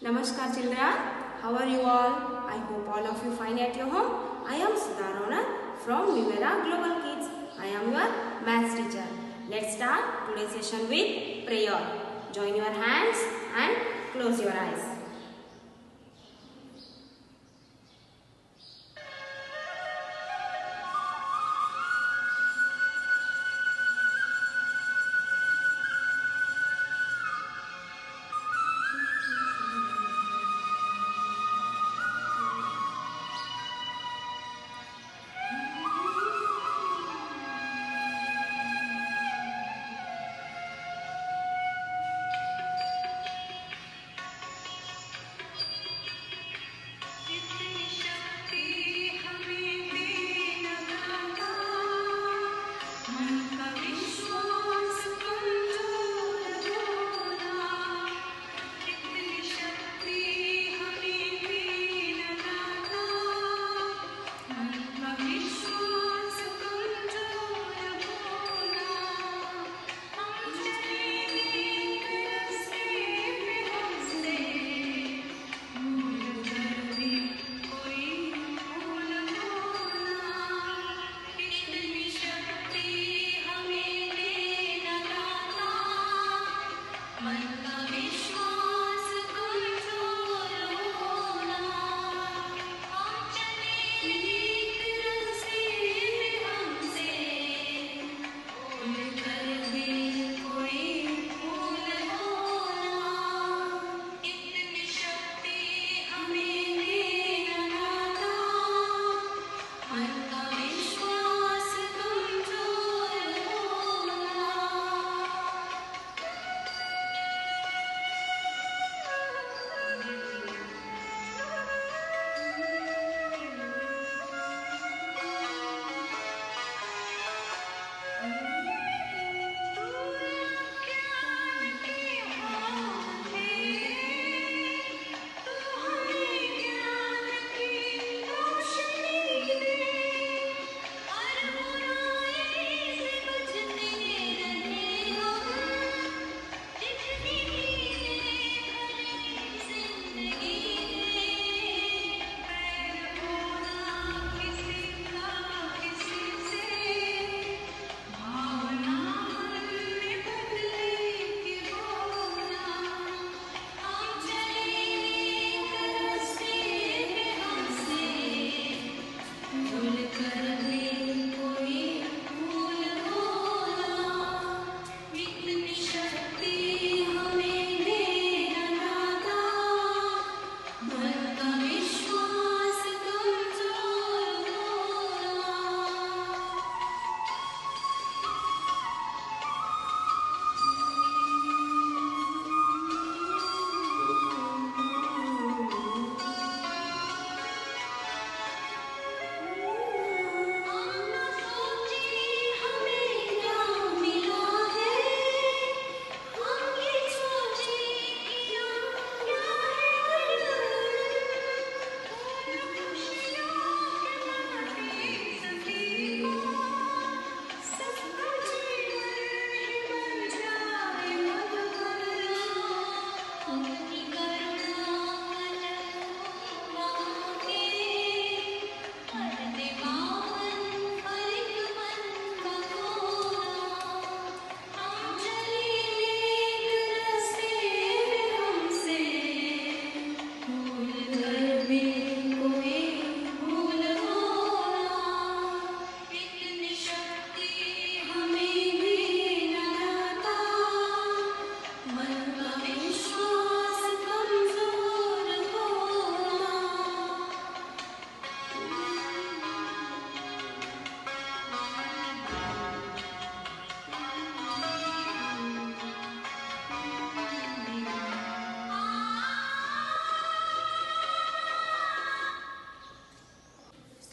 Namaskar children, how are you all? I hope all of you fine at your home. I am Sudha Ronak from Vivera Global Kids. I am your maths teacher. Let's start today's session with prayer. Join your hands and close your eyes.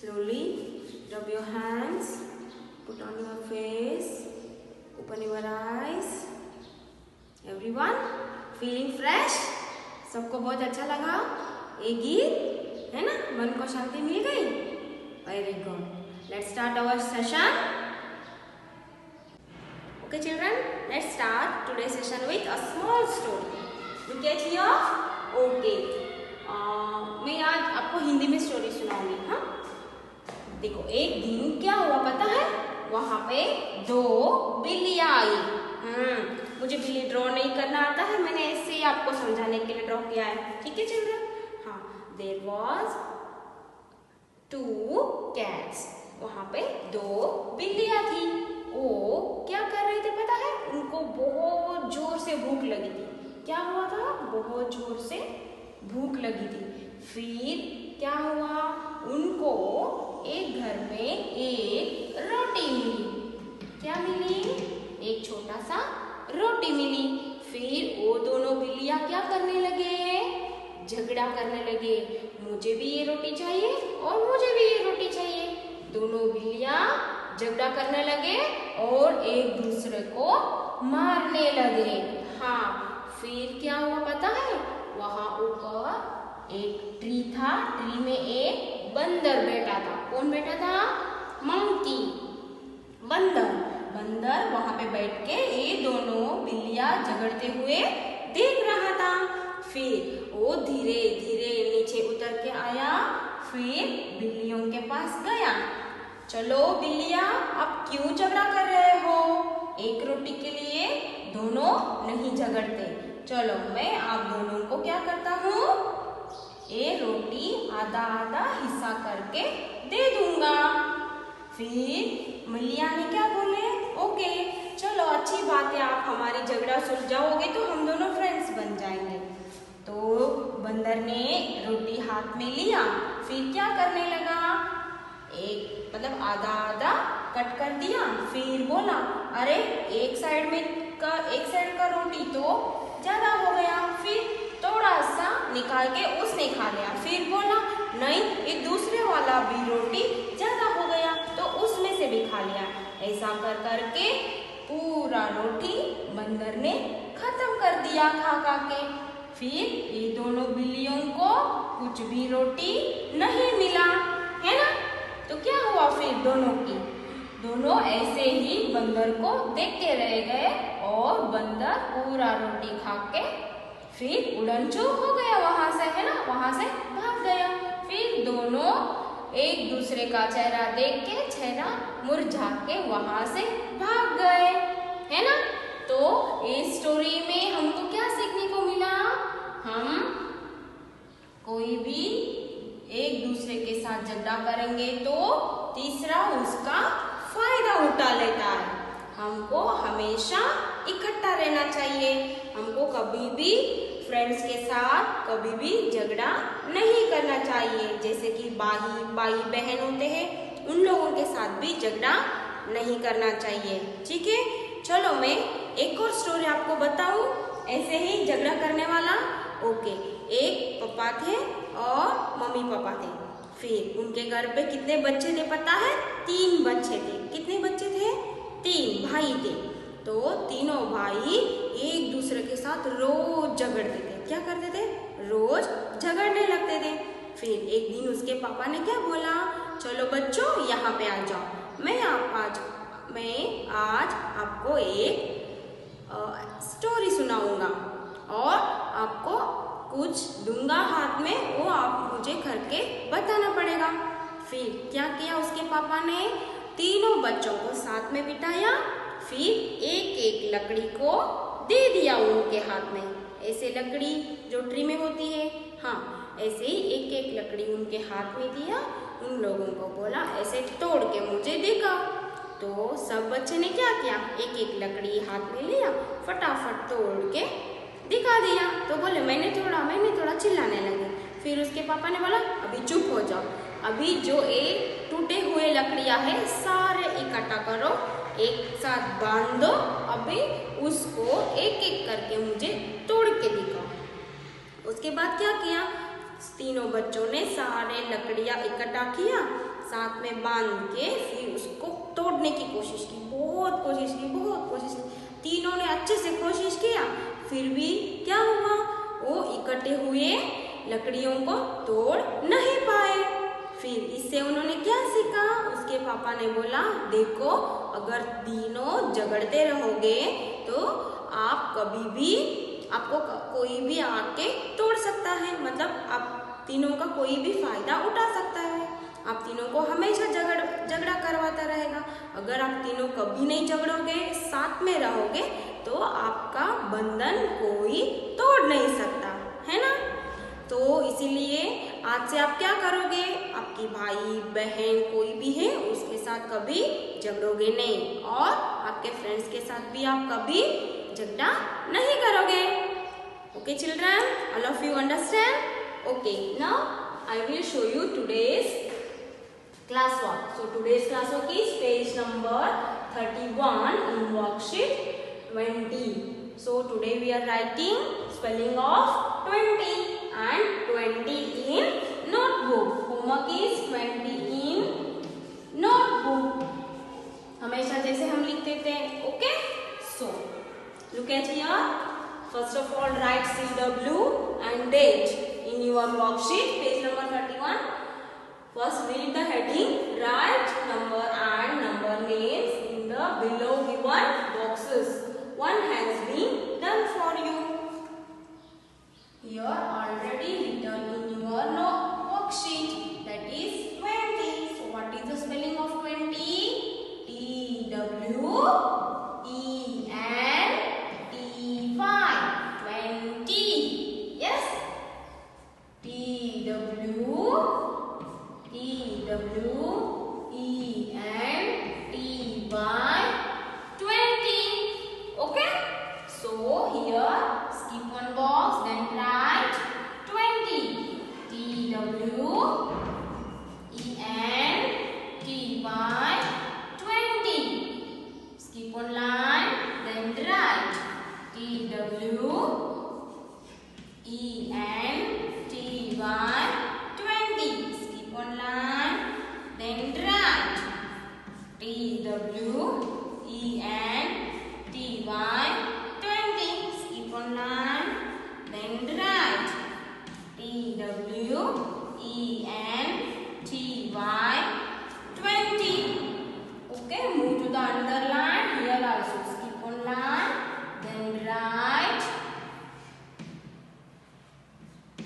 Slowly rub your hands, put on your face, open your eyes. Everyone feeling fresh? सबको बहुत अच्छा लगा ये गीत, है ना? मन को शांति मिल गई? Very good. Let's start our session. Okay children, let's start today's session with a small story. Look at here. Okay, मैं आज आपको हिंदी में स्टोरी सुनाऊंगी। हाँ, देखो एक दिन क्या हुआ पता है, वहां पे दो बिल्लियां आई। मुझे बिल्ली ड्रॉ नहीं करना आता है, मैंने ऐसे ही आपको समझाने के लिए ड्रॉ किया है। ठीक है चिल्ड्रन? हाँ, देयर वाज टू कैट्स। वहां पे दो बिल्लियां थी। वो क्या कर रहे थे पता है, उनको बहुत जोर से भूख लगी थी। क्या हुआ था, बहुत जोर से भूख लगी थी। फिर क्या हुआ, उनको एक घर में एक रोटी मिली। क्या मिली, एक छोटा सा रोटी मिली। फिर वो दोनों बिल्लियां क्या करने लगे, झगड़ा करने लगे, मुझे भी ये रोटी चाहिए और मुझे भी ये रोटी चाहिए। दोनों बिल्लियां झगड़ा करने लगे और एक दूसरे को मारने लगे। हाँ, फिर क्या हुआ पता है, वहां ऊपर एक ट्री था, ट्री में एक बंदर बैठा था। कौन बैठा था, मंकी, बंदर। बंदर वहां पे बैठ के ये दोनों बिल्लियां झगड़ते हुए देख रहा था। फिर वो धीरे धीरे नीचे उतर के आया, फिर बिल्लियों के पास गया। चलो बिल्लियां, आप क्यों झगड़ा कर रहे हो, एक रोटी के लिए दोनों नहीं झगड़ते। चलो मैं आप दोनों को क्या करता हूँ, ये रोटी आधा आधा हिस्सा करके दे दूंगा। फिर बिल्लियां ने क्या बोले, ओके चलो अच्छी बात है, आप हमारी झगड़ा सुलझाओगे तो हम दोनों फ्रेंड्स बन जाएंगे। तो बंदर ने रोटी हाथ में लिया, फिर क्या करने लगा, एक मतलब आधा आधा कट कर दिया। फिर बोला, अरे एक साइड का रोटी तो ज्यादा हो गया। फिर थोड़ा सा निकाल के उसने खा लिया। फिर बोला, नहीं ये दूसरे वाला भी रोटी ज्यादा हो गया, तो उसमें से भी खा लिया। ऐसा कर करके पूरा रोटी बंदर ने खत्म कर दिया खा खा के। फिर ये दोनों बिल्लियों को कुछ भी रोटी नहीं मिला, है ना। तो क्या हुआ फिर दोनों ऐसे ही बंदर को देखते रह गए और बंदर पूरा रोटी खा के फिर उड़न चूक हो गया वहां से, है ना, वहां से भाग गया। फिर दोनों एक दूसरे का चेहरा देख के चेहरा मुरझा के वहां से भाग गए, है ना। तो इस स्टोरी में हमको क्या सीखने को मिला, हम कोई भी एक दूसरे के साथ झगड़ा करेंगे तो तीसरा उसका फायदा उठा लेता है। हमको हमेशा इकट्ठा रहना चाहिए, हमको कभी भी फ्रेंड्स के साथ कभी भी झगड़ा नहीं करना चाहिए। जैसे कि भाई बहन होते हैं, उन लोगों के साथ भी झगड़ा नहीं करना चाहिए। ठीक है, चलो मैं एक और स्टोरी आपको बताऊं ऐसे ही झगड़ा करने वाला। ओके, एक पापा थे और मम्मी पापा थे। फिर उनके घर पे कितने बच्चे थे पता है, 3 बच्चे थे। कितने बच्चे थे, 3 भाई थे। तो तीनों भाई एक दूसरे के साथ रोज झगड़ते थे। क्या करते थे, रोज झगड़ने लगते थे। फिर एक दिन उसके पापा ने क्या बोला, चलो बच्चों यहाँ पे आ जाओ, मैं आज आपको एक स्टोरी सुनाऊंगा और आपको कुछ दूंगा हाथ में, वो आप मुझे करके बताना पड़ेगा। फिर क्या किया उसके पापा ने, तीनों बच्चों को साथ में बिठाया, फिर एक एक लकड़ी को दे दिया उनके हाथ में। ऐसे लकड़ी जो ट्री में होती है, हाँ ऐसे ही एक एक लकड़ी उनके हाथ में दिया। उन लोगों को बोला ऐसे तोड़ के मुझे दिखाओ। तो सब बच्चे ने क्या किया, एक एक लकड़ी हाथ में लिया, फटाफट तोड़ के दिखा दिया। तो बोले मैंने थोड़ा चिल्लाने लगे। फिर उसके पापा ने बोला अभी चुप हो जाओ, अभी जो एक टूटे हुए लकड़ियां है सारे इकट्ठा करो, एक साथ बांध दो, अभी उसको एक एक करके मुझे तोड़ के दिखाओ। उसके बाद क्या किया, तीनों बच्चों ने सारे लकड़ियां इकट्ठा किया, साथ में बांध के फिर उसको तोड़ने की कोशिश की। बहुत कोशिश की। तीनों ने अच्छे से कोशिश किया, फिर भी क्या हुआ, वो इकट्ठे हुए लकड़ियों को तोड़ नहीं पाए। फिर इससे उन्होंने क्या सीखा, उसके पापा ने बोला देखो अगर तीनों झगड़ते रहोगे तो आप कभी भी आपको कोई भी आके तोड़ सकता है, मतलब आप तीनों का कोई भी फायदा उठा सकता है। आप तीनों को हमेशा झगड़ा करवाता रहेगा। अगर आप तीनों कभी नहीं झगड़ोगे, साथ में रहोगे, तो आपका बंधन कोई तोड़ नहीं सकता, है ना। तो इसीलिए आज से आप क्या करोगे, आपकी भाई बहन कोई भी है उसके साथ कभी झगड़ोगे नहीं, और आपके फ्रेंड्स के साथ भी आप कभी झगड़ा नहीं करोगे। Okay children, all of you understand? Okay, now I will show you today's class work. So today's class work is page number 31 in worksheet 20. So today we are writing spelling of 20 and 20 in notebook. Homework is 20 in notebook. हमेशा जैसे हम लिखते थे, okay? So look at here. First of all, write CW and date in your worksheet, page number 31. First read the heading, write number and number names in the below given boxes. One has been done for you. Here already written in your worksheet, that is 20. So what is the spelling of 20? T-W-E-N-T-Y. 20. Yes? T-W-E-N-T-Y 20. Okay? So here skip one box, then write 20. T-W-E-N-T-Y 20. Skip one line, then write T-W-E-N-T-Y 20. Skip one line, then write T-W-E-N-T-Y 20. Skip one line, then write T-W-E-N-T-Y 20. Okay, move to the another line. Here also skip one line, then write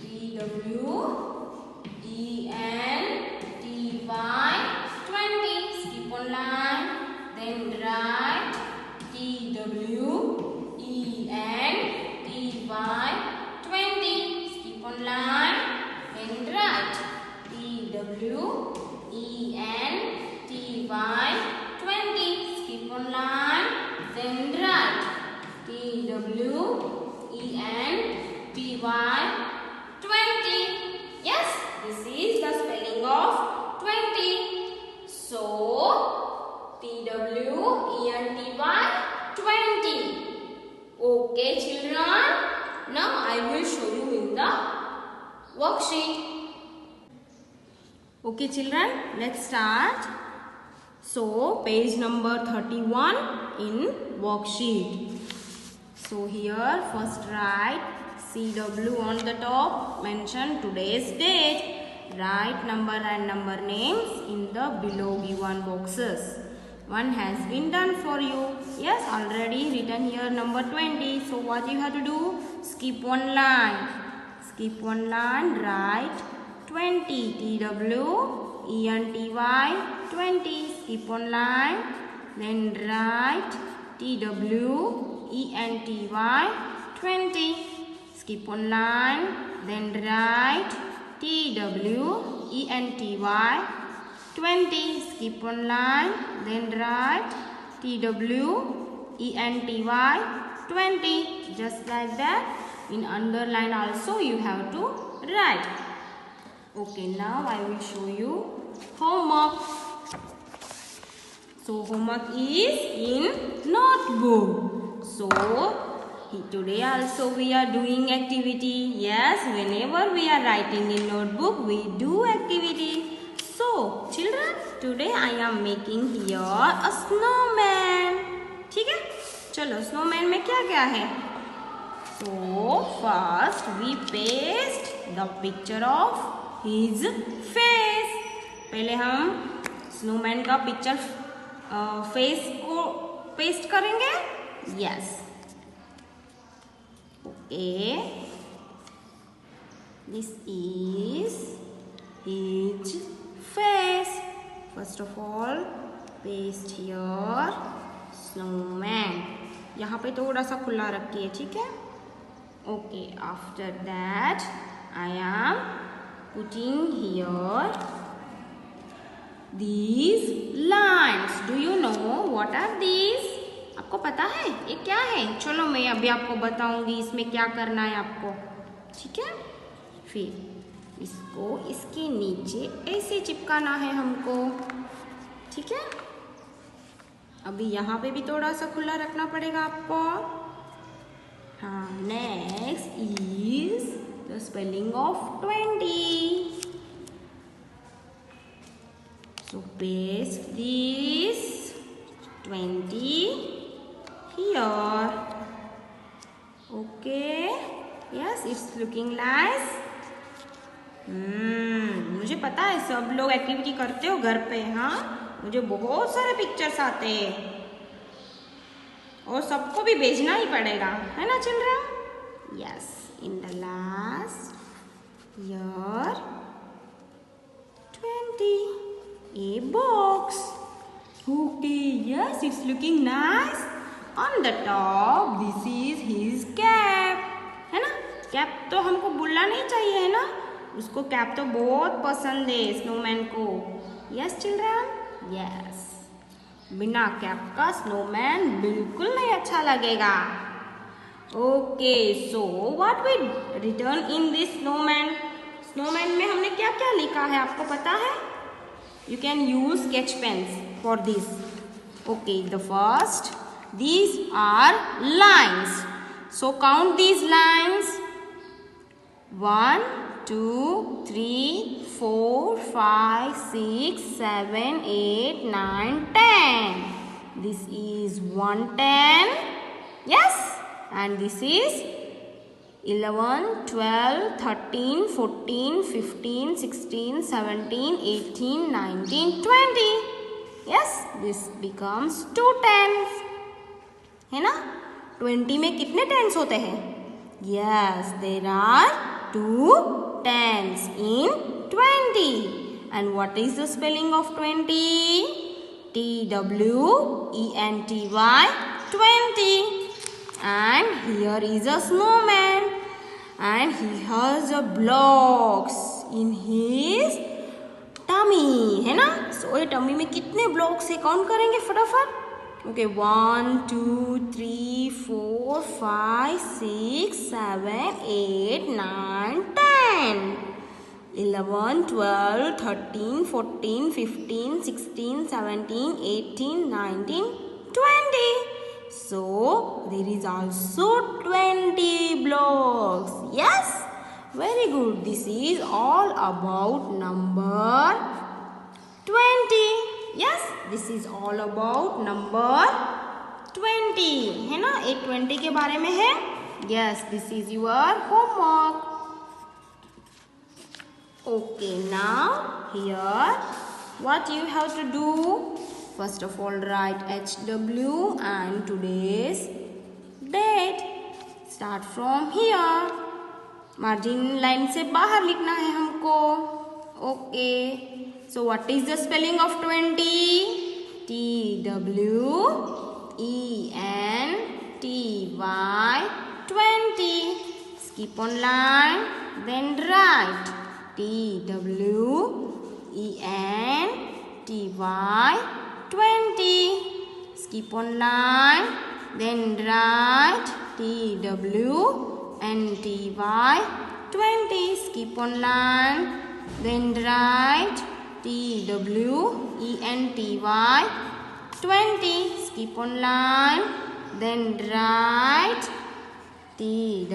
T-W-E-N-T-Y 20. Skip one line, then write T-W-E-N-T-Y 20. Skip one line, then write T-W-E-N-T-Y 20. Skip one line, then write T-W-E-N-T-Y 20. Yes, this is the spelling of 20. So T-W-E-N-T-Y 20. Okay children, now I will show you in the worksheet. Okay children, let's start. So page number 31 in worksheet. So here first write CW on the top, mention today's date. Write number and number names in the below given boxes. One has been done for you. Yes, already written here number 20. So what you have to do? Skip one line. Skip one line, write 20. T-W-E-N-T-Y 20. Skip one line, then write T-W-E-N-T-Y 20. Skip one line, then write T-W-E-N-T-Y 20. Skip one line, then write T-W-E-N-T-Y 20. Just like that. In underline also you have to write. Okay, now I will show you homework. So homework is in notebook. So today also we are doing activity. Yes, whenever we are writing in notebook we do activity. So children, today I am making here a snowman. ठीक है, चलो snowman में क्या क्या है? So first we paste the picture of his face. पहले हम snowman का पिक्चर फेस को पेस्ट करेंगे. Yes, Okay. This is his face. First of all, paste here snowman. यहाँ पे थोड़ा सा खुला रखिए, ठीक है? Okay. After that, I am putting here these lines. Do you know what are these? आपको पता है ये क्या है? चलो मैं अभी आपको बताऊंगी इसमें क्या करना है आपको, ठीक है? फिर इसको इसके नीचे ऐसे चिपकाना है हमको, ठीक है? अभी यहाँ पे भी थोड़ा सा खुला रखना पड़ेगा आपको. हाँ, next is the spelling of 20. So paste this 20 here. Okay. Yes, it's looking nice. मुझे पता है सब लोग एक्टिविटी करते हो घर पे. हाँ, मुझे बहुत सारे पिक्चर्स आते हैं और सबको भी भेजना ही पड़ेगा, है ना children? Yes, in the last year 20 a box. Okay, yes, it's looking nice. On the top, this is his cap. है ना? कैप तो हमको भूलना नहीं चाहिए, है ना? उसको कैप तो बहुत पसंद है स्नोमैन को. Yes children? यस. बिना कैप का स्नोमैन बिल्कुल नहीं अच्छा लगेगा. Okay, so what we return in this snowman? Snowman में हमने क्या क्या लिखा है आपको पता है? You can use sketch pens for this. Okay, the first, these are lines. So count these lines. 1, 2, 3, 4, 5, 6, 7, 8, 9, 10. This is 110. Yes, and this is 11, 12, 13, 14, 15, 16, 17, 18, 19, 20. Yes, this becomes 2 tens. है ना? 20 में कितने tens होते हैं? Yes, there are 2 tens in 20. And what is the spelling of 20? TWENTY, 20. And here is a snowman. And he has a blocks in his tummy, है ना? So ये tummy में कितने ब्लॉक्स है काउंट करेंगे फटाफट. Okay, 1, 2, 3, 4, 5, 6, 7, 8, 9, 10, 11, 12, 13, 14, 15, 16, 17, 18, 19, 20. So there is also 20 blocks. Yes, very good. This is all about number 20. Yes, this is all about number 20. है ना? एक 20 के बारे में है. Yes, this is your homework. Okay, now here what you have to do? First of all, write HW and today's date. Start from here. Margin line से बाहर लिखना है हमको. Okay. So what is the spelling of 20? TWENTY, 20. Skip on line, then write TWENTY, 20. Skip on line, then write TWNTY, 20. Skip on line, then write TWENTY, 20. Skip on line, then write TWENTY,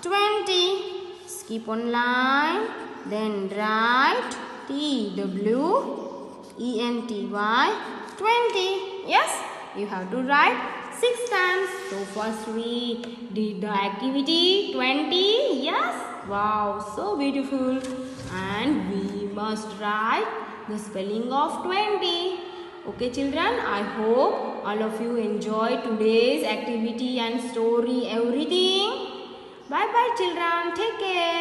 20. Skip on line, then write TWENTY, 20. Yes, you have to write 6 times. So first we did the activity 20. Yes, wow, so beautiful. And we must write the spelling of 20. Okay children, I hope all of you enjoy today's activity and story, everything. Bye bye children, take care.